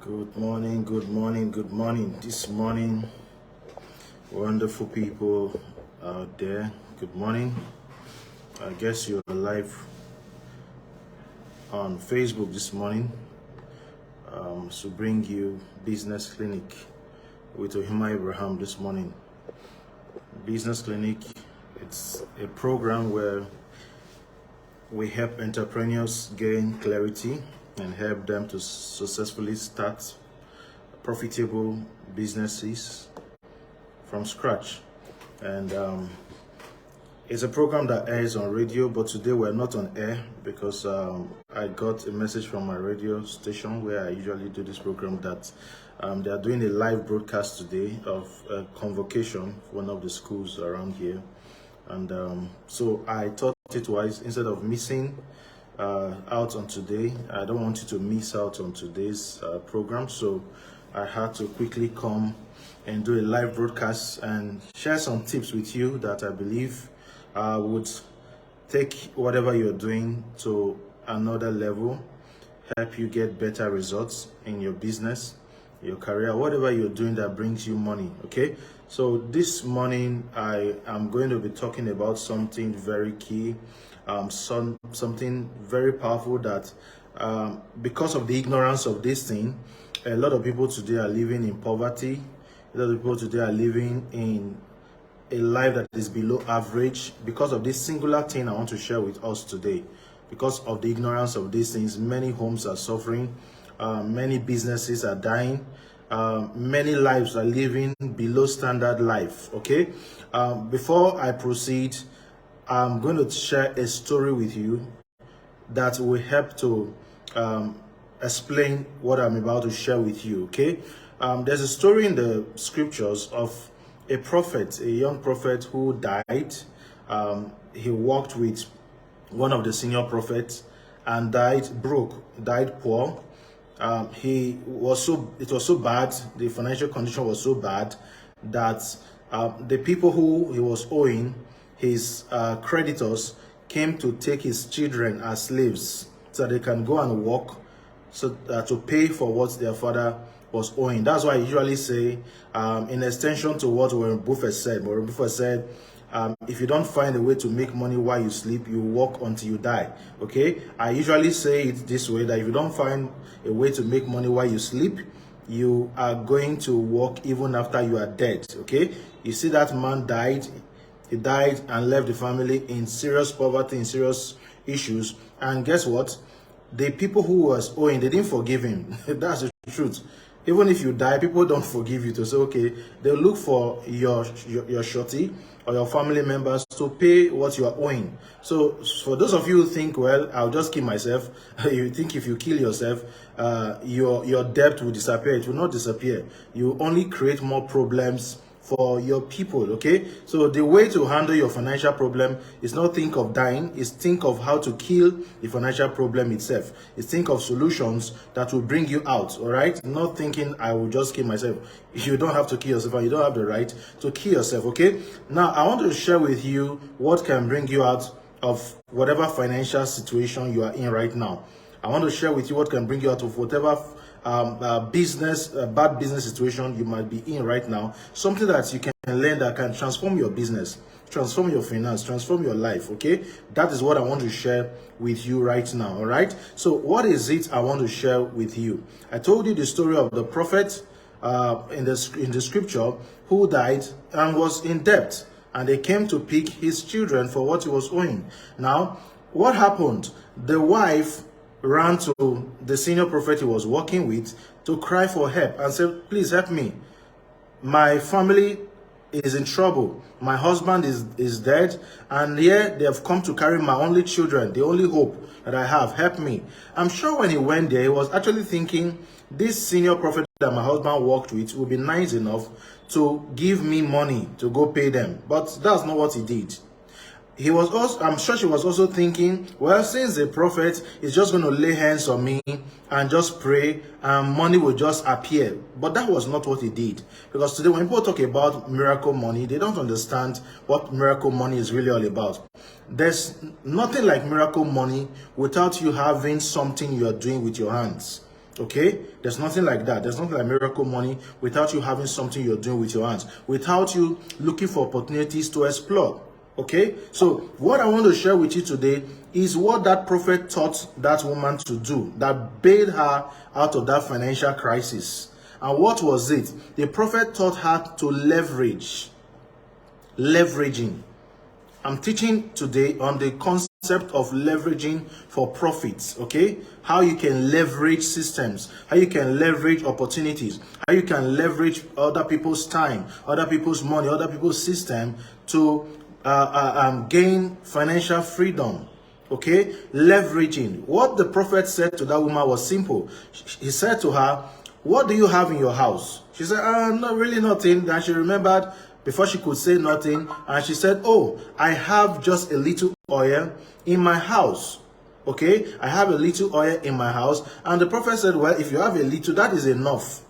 Good morning, good morning, good morning. This morning, wonderful people out there. Good morning. I guess you're live on Facebook this morning to bring you Business Clinic with Ohima Abraham this morning. Business Clinic, it's a program where we help entrepreneurs gain clarity and help them to successfully start profitable businesses from scratch. And it's a program that airs on radio, but today we're not on air because I got a message from my radio station where I usually do this program that they are doing a live broadcast today of a convocation for one of the schools around here. And so I thought it wise, instead of missing out on today, I don't want you to miss out on today's program. So I had to quickly come and do a live broadcast and share some tips with you that I believe would take whatever you're doing to another level, help you get better results in your business, your career, whatever you're doing that brings you money. Okay, so this morning I am going to be talking about something very key, something very powerful that because of the ignorance of this thing, a lot of people today are living in poverty. A lot of people today are living in a life that is below average because of this singular thing I want to share with us today. Because of the ignorance of these things, many homes are suffering, many businesses are dying, many lives are living below standard life. Okay, before I proceed, I'm going to share a story with you that will help to explain what I'm about to share with you. Okay, there's a story in the scriptures of a prophet, a young prophet who died. He worked with one of the senior prophets and died broke, died poor. It was so bad, the financial condition was so bad that the people who he was owing, his creditors, came to take his children as slaves so they can go and work to pay for what their father was owing. That's why I usually say, in extension to what Warren Buffett said, if you don't find a way to make money while you sleep, you work until you die. Okay, I usually say it this way, that if you don't find a way to make money while you sleep, you are going to work even after you are dead. Okay, you see, that man died. He died and left the family in serious poverty, in serious issues. And guess what? The people who was owing, they didn't forgive him. That's the truth. Even if you die, people don't forgive you. To say, okay, they'll look for your shorty or your family members to pay what you are owing. So for those of you who think, well, I'll just kill myself, you think if you kill yourself, your debt will disappear. It will not disappear. You only create more problems for your people. Okay, so the way to handle your financial problem is not think of dying, is think of how to kill the financial problem itself. Is think of solutions that will bring you out. All right, not thinking I will just kill myself. You don't have to kill yourself, and you don't have the right to kill yourself. Okay, now I want to share with you what can bring you out of whatever financial situation you are in right now. I want to share with you what can bring you out of whatever bad business situation you might be in right now. Something that you can learn that can transform your business, transform your finance, transform your life. Okay, that is what I want to share with you right now. All right, so what is it I want to share with you? I told you the story of the prophet in the scripture who died and was in debt, and they came to pick his children for what he was owing. Now, what happened? The wife ran to the senior prophet he was working with to cry for help and said, please help me. My family is in trouble. My husband is dead, and here they have come to carry my only children, the only hope that I have. Help me. I'm sure when he went there, he was actually thinking, this senior prophet that my husband worked with will be nice enough to give me money to go pay them. But that's not what he did. He was also, I'm sure she was also thinking, well, since the prophet is just going to lay hands on me and just pray and money will just appear. But that was not what he did. Because today when people talk about miracle money, they don't understand what miracle money is really all about. There's nothing like miracle money without you having something you are doing with your hands. Okay, there's nothing like that. There's nothing like miracle money without you having something you're doing with your hands, without you looking for opportunities to explore. Okay, so what I want to share with you today is what that prophet taught that woman to do that bailed her out of that financial crisis. And what was it? The prophet taught her to leveraging. I'm teaching today on the concept of leveraging for profits, okay? How you can leverage systems, how you can leverage opportunities, how you can leverage other people's time, other people's money, other people's system to gain financial freedom, okay? Leveraging. What the prophet said to that woman was simple. He said to her, "What do you have in your house?" She said, "Not really nothing." Then she remembered before she could say nothing, and she said, "Oh, I have just a little oil in my house." Okay, I have a little oil in my house. And the prophet said, "Well, if you have a little, that is enough."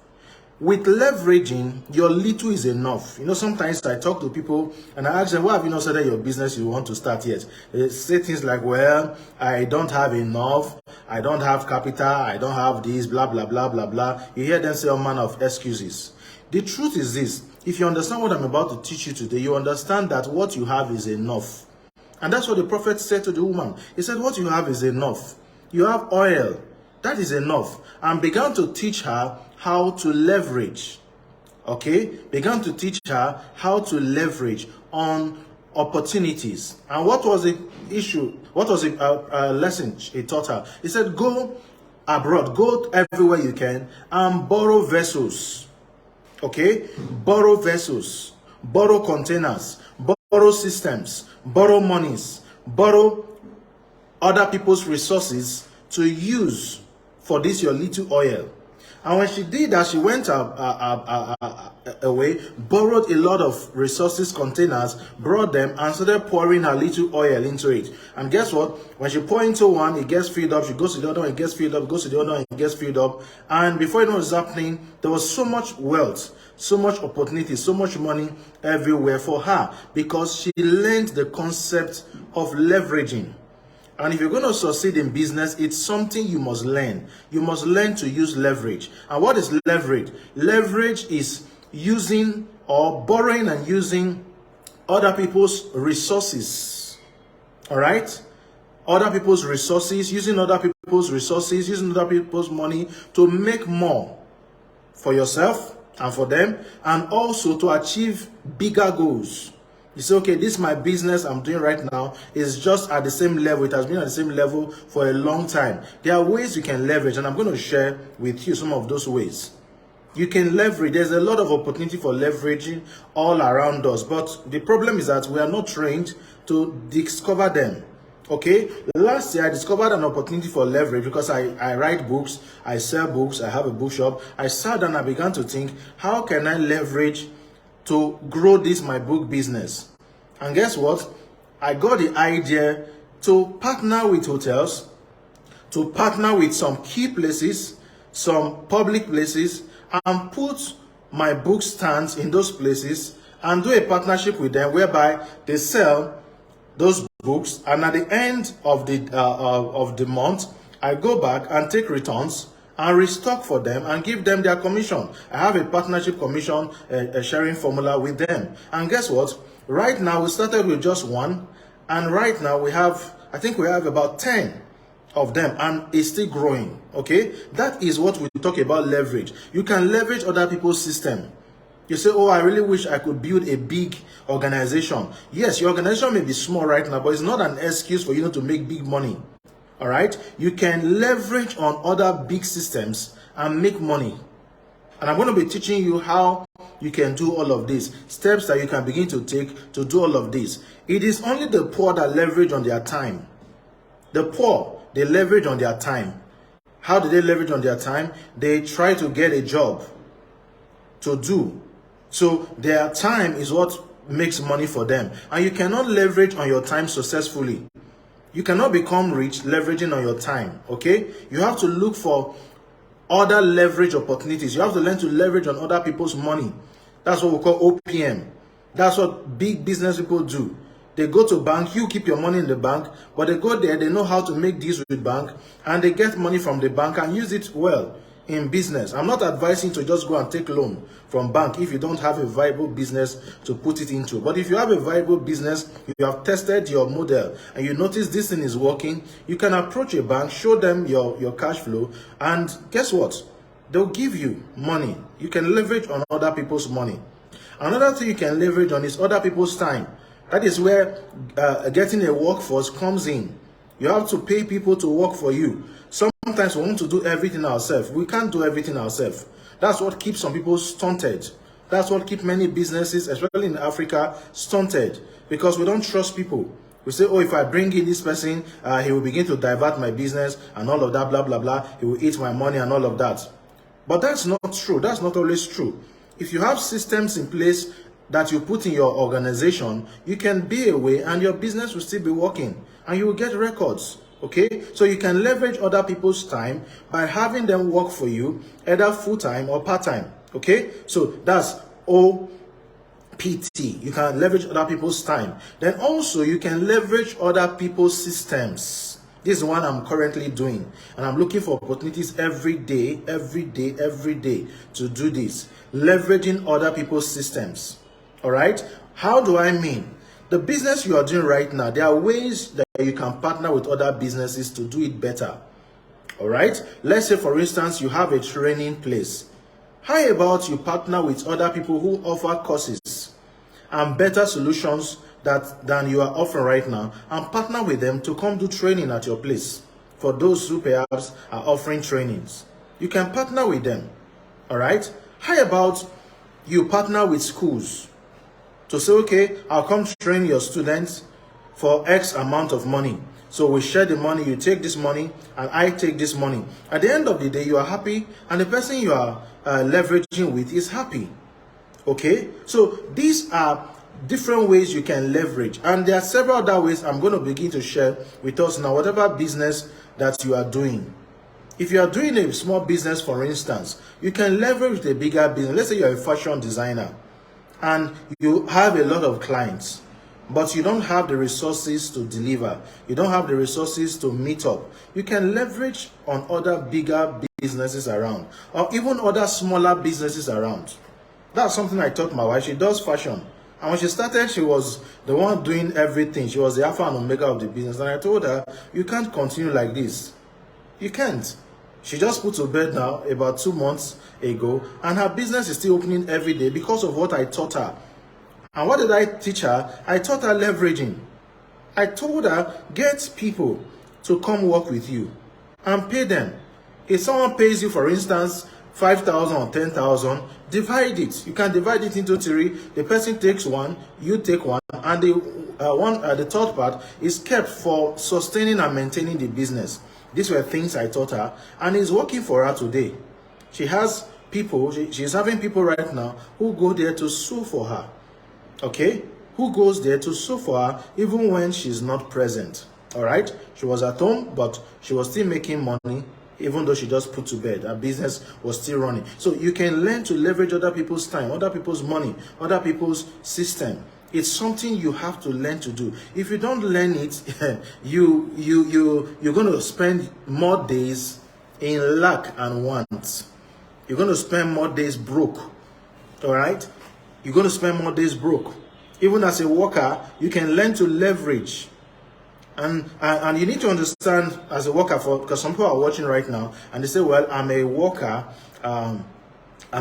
With leveraging, your little is enough. You know, sometimes I talk to people and I ask them, "Why have you not started your business you want to start yet?" They say things like, "Well, I don't have enough, I don't have capital, I don't have this, blah, blah, blah, blah, blah." You hear them say all manner of excuses. The truth is this: if you understand what I'm about to teach you today, you understand that what you have is enough. And that's what the prophet said to the woman. He said, "What you have is enough. You have oil. That is enough." And began to teach her how to leverage. Okay? Began to teach her how to leverage on opportunities. And what was the issue? What was the lesson he taught her? He said, "Go abroad, go everywhere you can and borrow vessels." Okay? Borrow vessels, borrow containers, borrow systems, borrow monies, borrow other people's resources to use for this your little oil. And when she did that, she went away, borrowed a lot of resources, containers, brought them, and started pouring her little oil into it. And guess what? When she pour into one, it gets filled up. She goes to the other one, it gets filled up. Goes to the other one, it gets filled up. And before you know what's happening, there was so much wealth, so much opportunity, so much money everywhere for her because she learned the concept of leveraging. And if you're going to succeed in business, it's something you must learn. You must learn to use leverage. And what is leverage? Leverage is using or borrowing and using other people's resources. All right? Other people's resources, using other people's resources, using other people's money to make more for yourself and for them, and also to achieve bigger goals. You say, "Okay, this is my business I'm doing right now is just at the same level. It has been at the same level for a long time." There are ways you can leverage, and I'm going to share with you some of those ways. You can leverage. There's a lot of opportunity for leveraging all around us, but the problem is that we are not trained to discover them. Okay, last year I discovered an opportunity for leverage because I write books, I sell books, I have a bookshop. I sat down and I began to think, how can I leverage to grow this my book business? And guess what? I got the idea to partner with hotels, to partner with some key places, some public places, and put my book stands in those places and do a partnership with them whereby they sell those books, and at the end of the month I go back and take returns and restock for them and give them their commission. I have a partnership commission, a sharing formula with them. And guess what? Right now we started with just one, and right now I think we have about 10 of them, and it's still growing. Okay, that is what we talk about leverage. You can leverage other people's system. You say, "Oh, I really wish I could build a big organization." Yes, your organization may be small right now, but it's not an excuse for you not to make big money. All right, you can leverage on other big systems and make money. And I'm going to be teaching you how you can do all of these steps that you can begin to take to do all of this. It is only the poor that leverage on their time. The poor, they leverage on their time. How do they leverage on their time? They try to get a job to do. So their time is what makes money for them. And you cannot leverage on your time successfully. You cannot become rich leveraging on your time, okay? You have to look for other leverage opportunities. You have to learn to leverage on other people's money. That's what we call OPM. That's what big business people do. They go to bank, you keep your money in the bank, but they go there, they know how to make deals with bank, and they get money from the bank and use it well. in business. I'm not advising to just go and take loan from bank if you don't have a viable business to put it into. But if you have a viable business, you have tested your model and you notice this thing is working, you can approach a bank, show them your cash flow, and guess what? They'll give you money. You can leverage on other people's money. Another thing you can leverage on is other people's time. That is where getting a workforce comes in. You have to pay people to work for you. Sometimes we want to do everything ourselves. We can't do everything ourselves. That's what keeps some people stunted. That's what keeps many businesses, especially in Africa, stunted. Because we don't trust people. We say, oh, if I bring in this person, he will begin to divert my business and all of that, blah, blah, blah. He will eat my money and all of that. But that's not true. That's not always true. If you have systems in place that you put in your organization, you can be away and your business will still be working and you will get records. Okay, so you can leverage other people's time by having them work for you, either full-time or part-time. Okay, so that's OPT. You can leverage other people's time. Then also you can leverage other people's systems. This is one I'm currently doing, and I'm looking for opportunities every day to do this, leveraging other people's systems. All right, how do I mean? The business you are doing right now, there are ways that you can partner with other businesses to do it better. All right, let's say for instance you have a training place. How about you partner with other people who offer courses and better solutions than you are offering right now, and partner with them to come do training at your place. For those who perhaps are offering trainings, you can partner with them. All right, how about you partner with schools to say, okay, I'll come train your students for X amount of money. So we share the money, you take this money and I take this money. At the end of the day, you are happy and the person you are leveraging with is happy. Okay, so these are different ways you can leverage, and there are several other ways I'm going to begin to share with us now. Whatever business that you are doing, if you are doing a small business, for instance, you can leverage the bigger business. Let's say you're a fashion designer and you have a lot of clients, but you don't have the resources to deliver, you don't have the resources to meet up. You can leverage on other bigger businesses around, or even other smaller businesses around. That's something I taught my wife. She does fashion. And when she started, she was the one doing everything. She was the alpha and omega of the business. And I told her, you can't continue like this. You can't. She just put to bed now about 2 months ago. And her business is still opening every day because of what I taught her. And what did I teach her? I taught her leveraging. I told her, get people to come work with you and pay them. If someone pays you, for instance, 5,000 or 10,000, divide it. You can divide it into 3. The person takes 1, you take 1, and the third part is kept for sustaining and maintaining the business. These were things I taught her, and it's working for her today. She has people, she's having people right now who go there to sew for her. Okay? Who goes there to sew for her even when she's not present. All right? She was at home, but she was still making money. Even though she just put to bed, her business was still running. So you can learn to leverage other people's time, other people's money, other people's system. It's something you have to learn to do. If you don't learn it, you're going to spend more days in lack and want. You're going to spend more days broke. All right? You're going to spend more days broke. Even as a worker, you can learn to leverage. And you need to understand as a worker, because some people are watching right now and they say, well, I'm a worker, I'm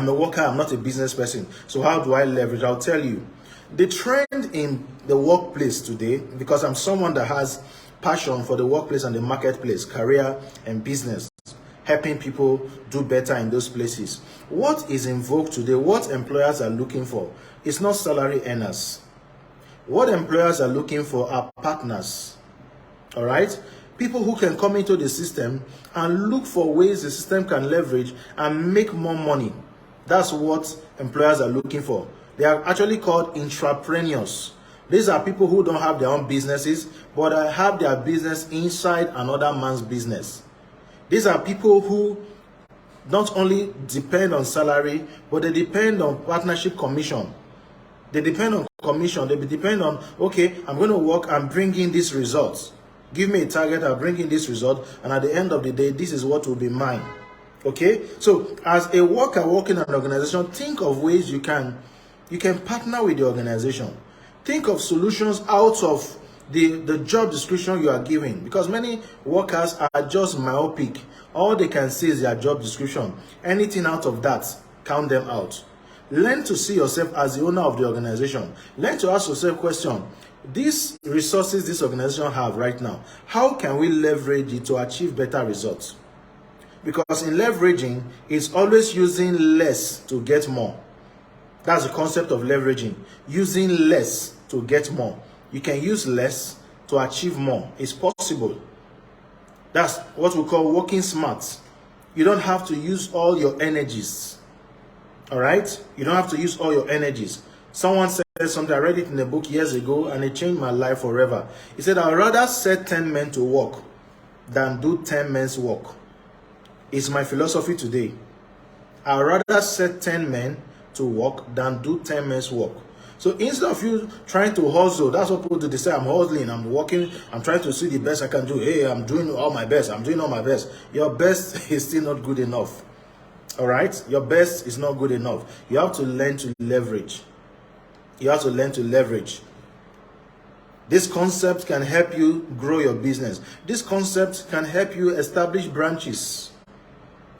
not a business person. So how do I leverage? I'll tell you. The trend in the workplace today, because I'm someone that has passion for the workplace and the marketplace, career and business, helping people do better in those places. What is in vogue today, what employers are looking for, is not salary earners. What employers are looking for are partners. All right, people who can come into the system and look for ways the system can leverage and make more money. That's what employers are looking for. They are actually called intrapreneurs. These are people who don't have their own businesses, but have their business inside another man's business. These are people who not only depend on salary, but they depend on partnership commission. They depend on commission. They depend on, okay, I'm going to work and bring in these results. Give me a target, I'll bring in this result, and at the end of the day, this is what will be mine. Okay, so as a worker working in an organization, think of ways you can partner with the organization. Think of solutions out of the job description you are giving, because many workers are just myopic. All they can see is their job description. Anything out of that, count them out. Learn to see yourself as the owner of the organization. Learn to ask yourself question: these resources this organization have right now, how can we leverage it to achieve better results? Because in leveraging, it's always using less to get more. That's the concept of leveraging. Using less to get more. You can use less to achieve more. It's possible. That's what we call working smart. You don't have to use all your energies. All right? You don't have to use all your energies. Someone said something, I read it in a book years ago, and it changed my life forever. He said, I'd rather set 10 men to work than do 10 men's work. It's my philosophy today. I'd rather set 10 men to work than do 10 men's work. So instead of you trying to hustle, that's what people do. They say, I'm hustling, I'm working, I'm trying to see the best I can do. Hey, I'm doing all my best. I'm doing all my best. Your best is still not good enough. All right? Your best is not good enough. You have to learn to leverage. You have to learn to leverage. This concept can help you grow your business. This concept can help you establish branches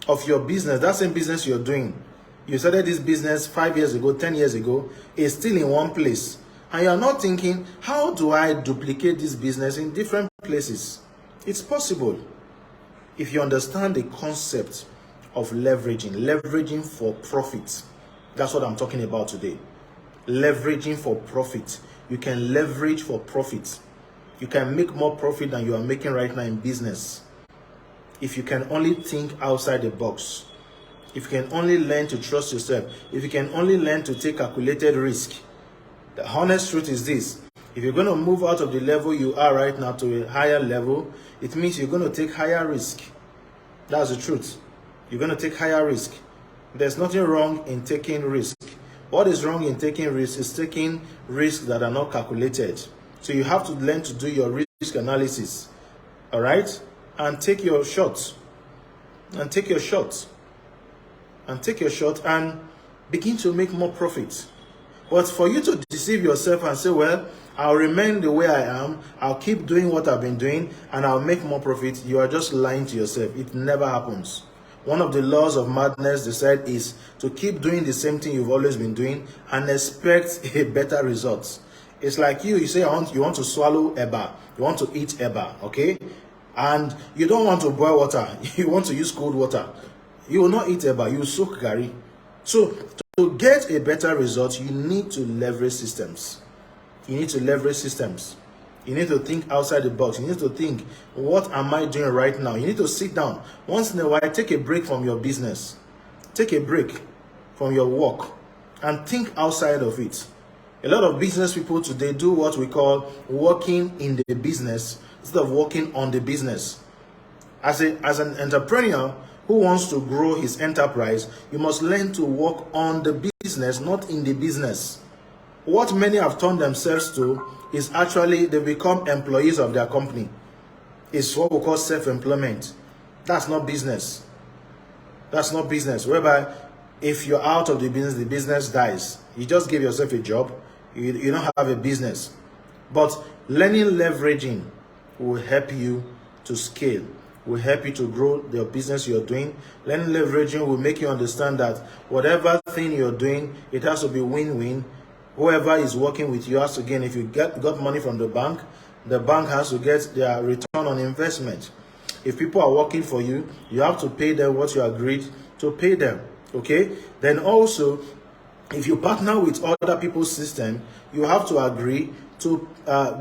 of your business. That same business you're doing. You started this business 5 years ago, 10 years ago, is still in one place. And you're not thinking, how do I duplicate this business in different places? It's possible. If you understand the concept of leveraging for profit. That's what I'm talking about today. Leveraging for profit. You can leverage for profit. You can make more profit than you are making right now in business. If you can only think outside the box. If you can only learn to trust yourself. If you can only learn to take calculated risk. The honest truth is this. If you're going to move out of the level you are right now to a higher level, it means you're going to take higher risk. That's the truth. You're going to take higher risk. There's nothing wrong in taking risk. What is wrong in taking risk is taking risks that are not calculated. So you have to learn to do your risk analysis. All right? And take your shots. And take your shots. And take your shot and begin to make more profit. But for you to deceive yourself and say, well, I'll remain the way I am, I'll keep doing what I've been doing, and I'll make more profit, you are just lying to yourself. It never happens. One of the laws of madness, they said, is to keep doing the same thing you've always been doing and expect a better result. It's like you say you want to swallow eba, you want to eat eba, okay? And you don't want to boil water, you want to use cold water. You will not eat eba, you will soak gari. So to get a better result, you need to leverage systems. You need to leverage systems. You need to think outside the box. You need to think, what am I doing right now? You need to sit down. Once in a while, take a break from your business. Take a break from your work and think outside of it. A lot of business people today do what we call working in the business instead of working on the business. As an entrepreneur who wants to grow his enterprise, you must learn to work on the business, not in the business. What many have turned themselves to is actually they become employees of their company. It's what we call self-employment. That's not business. That's not business. Whereby if you're out of the business dies. You just give yourself a job. You don't have a business. But learning leveraging will help you to scale, will help you to grow the business you're doing. Learning leveraging will make you understand that whatever thing you're doing, it has to be win-win. Whoever is working with you has to gain. If you got money from the bank has to get their return on investment. If people are working for you, you have to pay them what you agreed to pay them. Okay? Then also, if you partner with other people's system, you have to agree to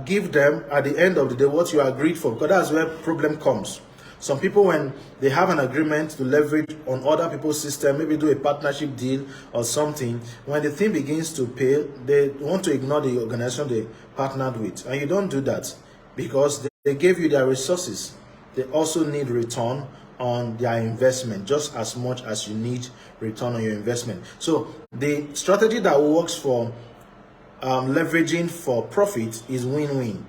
give them at the end of the day what you agreed for, because that's where problem comes. Some people, when they have an agreement to leverage on other people's system, maybe do a partnership deal or something, when the thing begins to pay, they want to ignore the organization they partnered with. And you don't do that because they gave you their resources. They also need return on their investment just as much as you need return on your investment. So the strategy that works for leveraging for profit is win-win.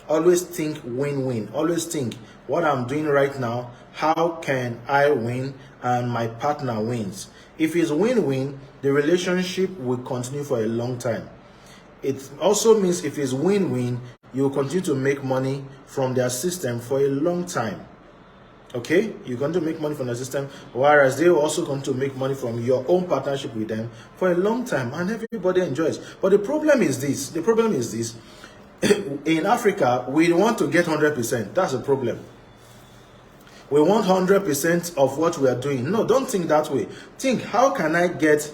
Always think win-win. Always think what I'm doing right now, how can I win and my partner wins? If it's win-win, the relationship will continue for a long time. It also means if it's win-win, you will continue to make money from their system for a long time. Okay, you're going to make money from the system, whereas they will also going to make money from your own partnership with them for a long time, and everybody enjoys. But the problem is this. In Africa, we want to get 100%. That's a problem. We want 100% of what we are doing. No, don't think that way. Think, how can I get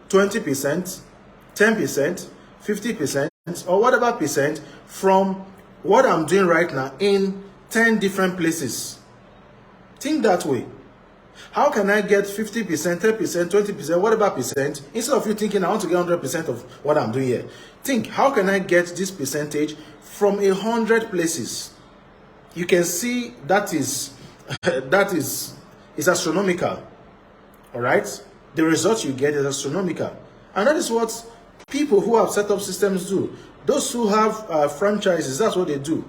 20%, 10%, 50%, or whatever percent from what I'm doing right now in 10 different places? Think that way. How can I get 50%, 10%, 20%, whatever percent, instead of you thinking I want to get 100% of what I'm doing here? Think, how can I get this percentage from 100 places? You can see that is astronomical. All right, the results you get is astronomical, and that is what people who have set up systems do. Those who have franchises, that's what they do.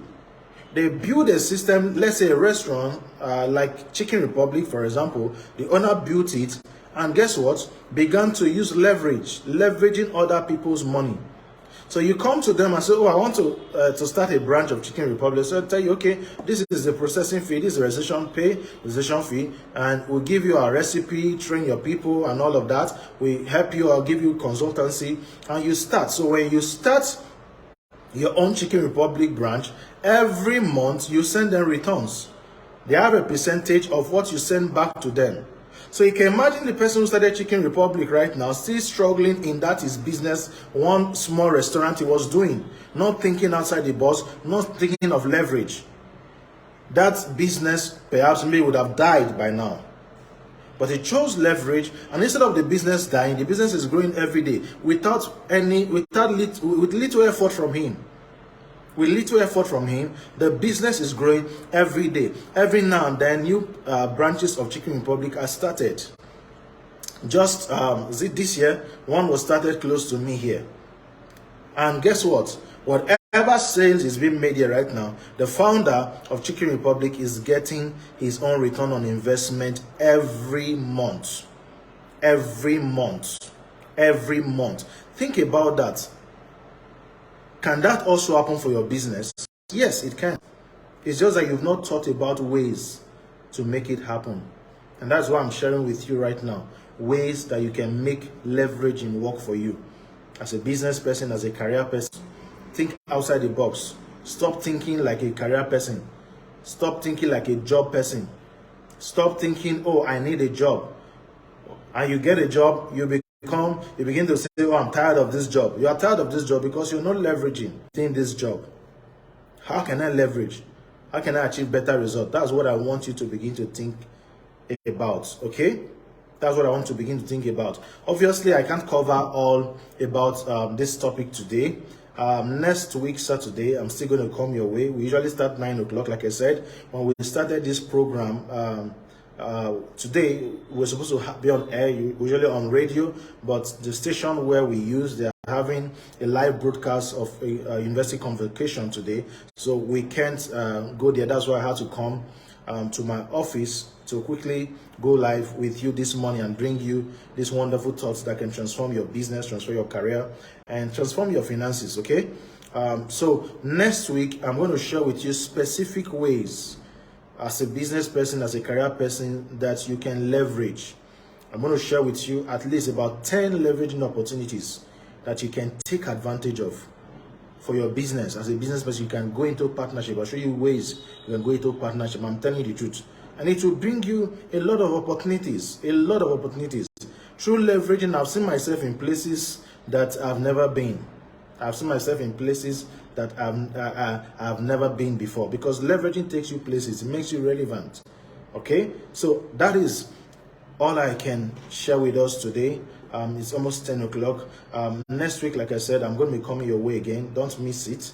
They build a system, let's say a restaurant, like Chicken Republic, for example. The owner built it, and guess what? Began to use leveraging other people's money. So you come to them and say, oh, I want to start a branch of Chicken Republic. So I tell you, okay, this is the processing fee, this is the registration fee, and we'll give you our recipe, train your people and all of that. We help you, I'll give you consultancy, and you start. So when you start your own Chicken Republic branch, every month you send them returns. They have a percentage of what you send back to them. So you can imagine the person who started Chicken Republic right now still struggling in that his business, one small restaurant he was doing, not thinking outside the box, not thinking of leverage. That business perhaps maybe would have died by now. But he chose leverage, and instead of the business dying, the business is growing every day with little effort from him. With little effort from him, the business is growing every day. Every now and then, new branches of Chicken Republic are started. Just this year, one was started close to me here. And guess what? Whatever sales is being made here right now, the founder of Chicken Republic is getting his own return on investment every month. Every month. Every month. Think about that. Can that also happen for your business? Yes, it can. It's just that you've not thought about ways to make it happen. And that's what I'm sharing with you right now. Ways that you can make leveraging work for you. As a business person, as a career person, think outside the box. Stop thinking like a career person. Stop thinking like a job person. Stop thinking, oh, I need a job. And you get a job, you begin to say, oh, I'm tired of this job. You are tired of this job because you're not leveraging in this job. How can I leverage? How can I achieve better results? That's what I want you to begin to think about, okay? That's what I want to begin to think about. Obviously, I can't cover all about this topic today. Next week, Saturday, I'm still going to come your way. We usually start 9 o'clock, like I said. When we started this program, today we're supposed to be on air, usually on radio, but the station where we use, they're having a live broadcast of a university convocation today, so we can't go there. That's why I had to come to my office to quickly go live with you this morning and bring you these wonderful thoughts that can transform your business, transform your career, and transform your finances. Okay, so next week I'm going to share with you specific ways as a business person, as a career person, that you can leverage. I'm going to share with you at least about 10 leveraging opportunities that you can take advantage of for your business. As a business person, you can go into partnership. I'll show you ways you can go into partnership. I'm telling you the truth. And it will bring you a lot of opportunities, Through leveraging, I've seen myself in places that I've never been. I've seen myself in places that I've never been before, because leveraging takes you places. It makes you relevant. Okay, so that is all I can share with us today. It's almost 10 o'clock. Next week, like I said, I'm going to be coming your way again. Don't miss it.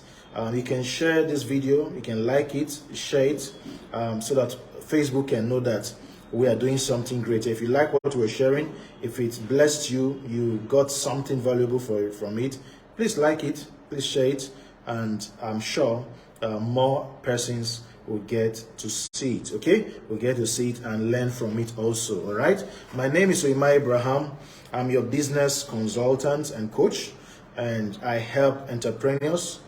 You can share this video. You can like it, share it, so that Facebook can know that we are doing something great. If you like what we're sharing, if it blessed you, you got something valuable from it, please like it, please share it, and I'm sure more persons will get to see it. Okay, will get to see it and learn from it also. All right, my name is Oyima Abraham. I'm your business consultant and coach, and I help entrepreneurs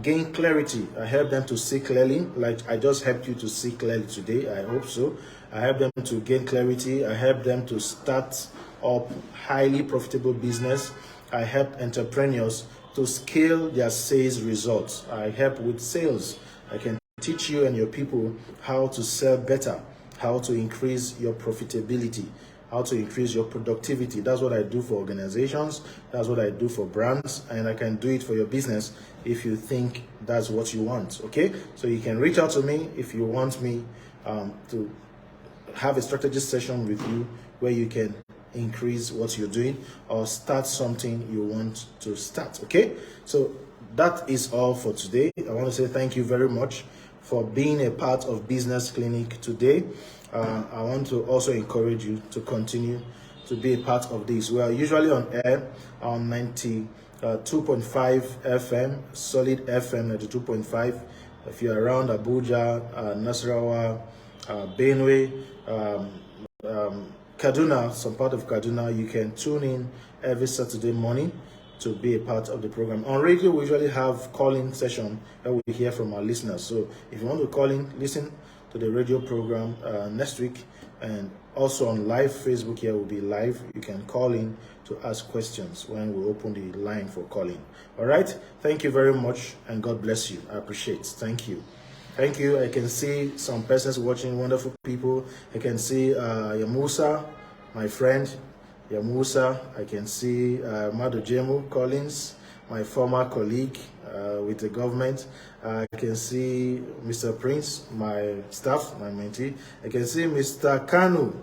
gain clarity. I help them to see clearly, like I just helped you to see clearly today. I hope so. I help them to gain clarity. I help them to start up highly profitable business. I help entrepreneurs to scale their sales results. I help with sales. I can teach you and your people how to sell better, how to increase your profitability, how to increase your productivity. That's what I do for organizations. That's what I do for brands, and I can do it for your business if you think that's what you want. Okay, so you can reach out to me if you want me to have a strategy session with you where you can increase what you're doing or start something you want to start. Okay, so that is all for today. I want to say thank you very much for being a part of Business Clinic today. I want to also encourage you to continue to be a part of this. We are usually on air on 92.5 FM, Solid FM 92.5. If you're around Abuja, Nasarawa, Benue, Kaduna, some part of Kaduna, you can tune in every Saturday morning to be a part of the program. On radio, we usually have call-in session that we hear from our listeners. So if you want to call in, listen to the radio program next week, and also on live Facebook here will be live. You can call in to ask questions when we open the line for calling. All right. Thank you very much, and God bless you. I appreciate it. Thank you. Thank you. I can see some persons watching, wonderful people. I can see Yamusa, my friend, Yamusa. I can see Madu Jemu Collins, my former colleague with the government. I can see Mr. Prince, my staff, my mentee. I can see Mr. Kanu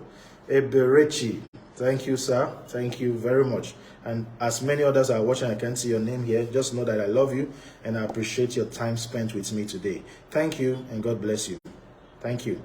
Eberechi. Thank you, sir. Thank you very much. And as many others are watching, I can't see your name here. Just know that I love you and I appreciate your time spent with me today. Thank you, and God bless you. Thank you.